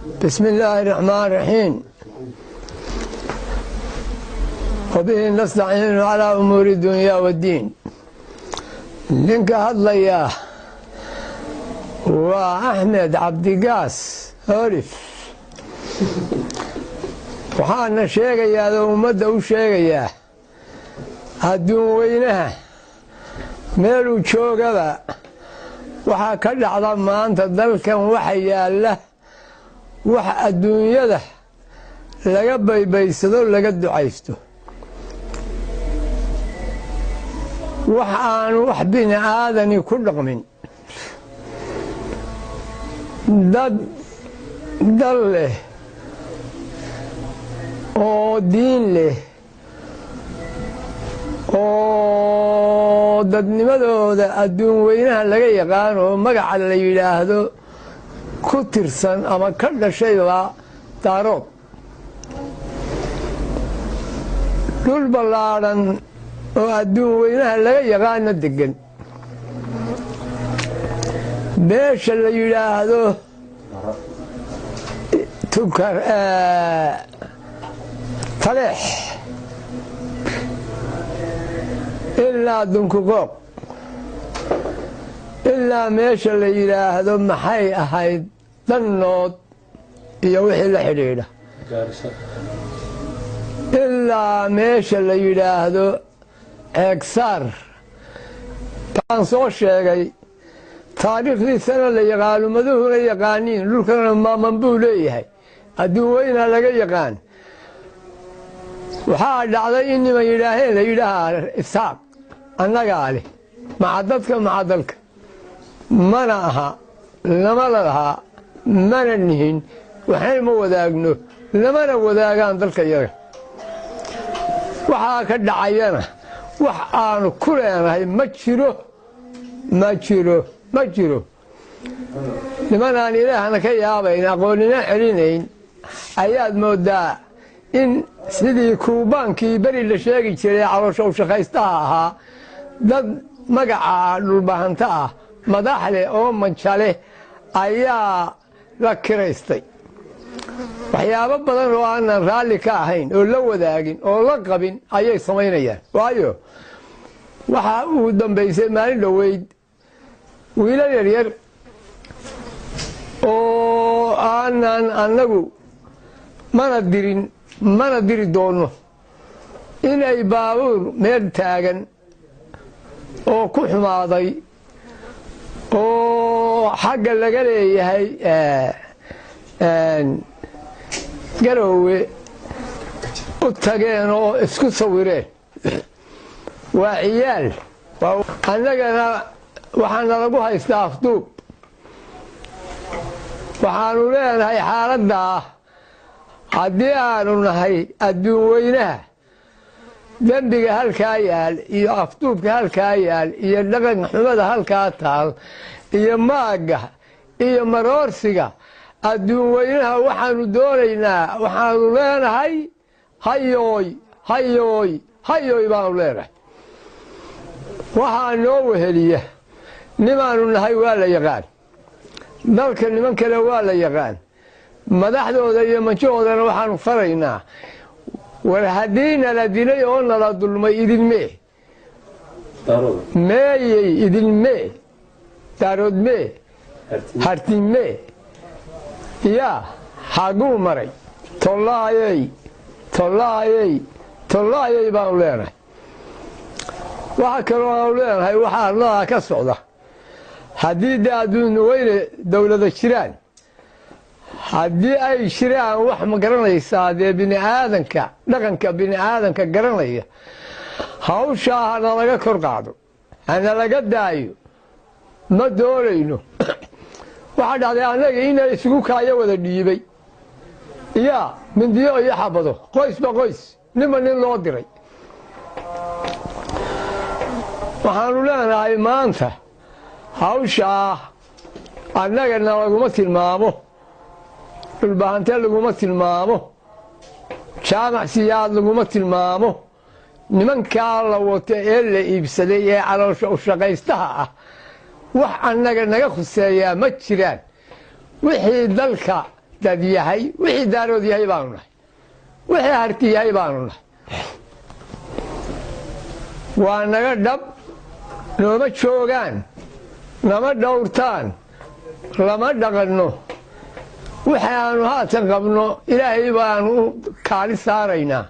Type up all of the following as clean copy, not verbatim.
بسم الله الرحمن الرحيم وبه نستعين على أمور الدنيا والدين لنك هضليا وأحمد عبدقاس عرف وحانا شيغيا ذو مدى وشيغيا هدون وينها ميلو جوغدا waxaa ka dhacda maanta dalkan waxa yaala wax adduunyada laga baybaysado laga ducaysto wax aan wax bini aadani ku dhaqmin dal leh oo diin leh oo dadnimadooda adduun weynaha laga yaqaan oo magaca la yidhaahdo ku tirsan ama ka dhashayba daarood dhul ballaadhan oo adduun weynaha laga yaqaano deggan meesha la yidhaahdo taleex ilaa dunkuqooq ilaa meesha la yidhaahdo maxay ahayd dannood iyo wixii la xidhiidha ilaa meesha la yidhaahdo ceegsaar baan soo sheegay taariikhdiisana la yaqaano maduhuna yaqaaniin dhulkana maaman buu leeyahay adduun weynaa laga yaqaan waxaa dhacday in niman yidhaaheen la yidhaahaa isaaq annagaa leh macadadka macadalka mana aha lama la lahaa mana nihin waxay ma wadaagno lamana wadaagaan dalka yaga waxaa ka dhacayana wax aanu ku leenahay ma jiro nimanaan ilaahna ka yaabayn aqoonina celinayn ayaad moodaa in sidii kuubaankii beri la sheegi jiray calooshow shaqaystaha ahaa dad magaca dhulbahanta ah madax leh oo manja leh ayaa la kiraystay waxyaabo badan oo aanan raalli ka ahayn oo la wadaagin oo la qabin ayay samaynayaan waayo waxa uu dambaysay maalin dhoweyd wiilo yaryar oo aanan annagu mana diri doonno inay baabuur meel taagan oo ku xumaaday oo xagga laga leeyahay garoowe u tageen oo isku sawireen waa ciyaal annagana waxaana lagu haystaa afduub waxaanu leenahay xaaladdaa haddii aanu nahay adduun weynaha dembiga halkaa yaal iyo afduubka halkaa yaal iyo dhaqan xumada halkaa taal iyo maagga iyo maroorsiga adduun weynaha waxaanu doonaynaa waxaanu leenahay hayooy baanu leenahay waxaa noo weheliya nimaanu nahay waa la yaqaan dalka niman kale waa la yaqaan madaxdooda iyo manjahoodana waxaanu faraynaa war haddii nala dilay oo nala dulmay idinmee meeyey idinmee daaroodmee hartimee yaa xaguu maray tollaayey baanu leenahay waxa kaloo aanu leenahay waxaa arladaa ka socda haddii dee adduun weyne dowlada jiraan haddii ay jiraan wax ma garanaysaa dee biniaadanka dhaqanka bini'aadanka garanaya hawshaa hana laga kor qaado hana laga daayo ma doonayno waxaa dhacday annaga ina isugu kaayo wada dhiibay yaa mindiyo iyo xabado qoysba qoys ninba nin loo diray waxaanu leenahay maanta hawshaa annagana laguma tilmaamo dhulbahante laguma tilmaamo jaamac siyaad laguma tilmaamo nimankaa la wato ee la iibsaday ee caloosha u shaqaystaha ah wax annaga naga khuseeyaa ma jiraan wixii dalka dad yahay wixii daarood yahay baanu nahay wixii harti yahay baanu nahay waa naga dhab nooma joogaan nama dhowrtaan lama dhaqanno wixii aanu haatan qabno ilaahay baanu kaali saaraynaa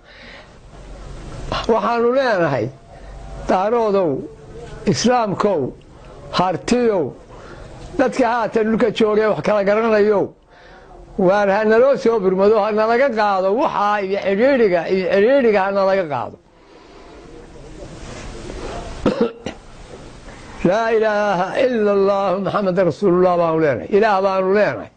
waxaanu leenahay daaroodow islaamkow hartiyow dadka haatan dhulka joogee wax kala garanayow waar ha naloo soo burmado ha nalaga qaado waxaa iyo cidhiidhiga ha nalaga qaado laa ilaaha ila allahu maxamedan rasuulullah baanu leenahay ilaah baanu leenahay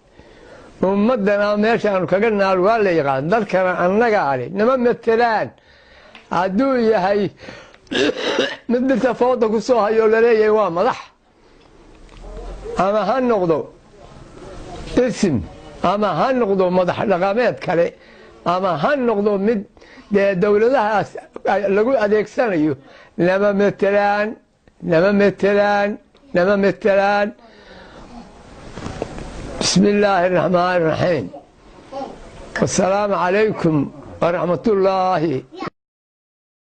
ummaddana meeshaanu kaga naal waa la yaqaan dadkana annaga ale nama matelaan hadduu yahay mid dhirta fooda ku soo hayoo laleeyahay waa madax ama ha noqdo isim ama ha noqdo madax dhaqameed kale ama ha noqdo mid dee dowladahaas lagu adeegsanayo nama matelaan nama matelaan nama matelaan bismi illaahi araxmaani iraxiim wasalaamu calaykum waraxmatullaahi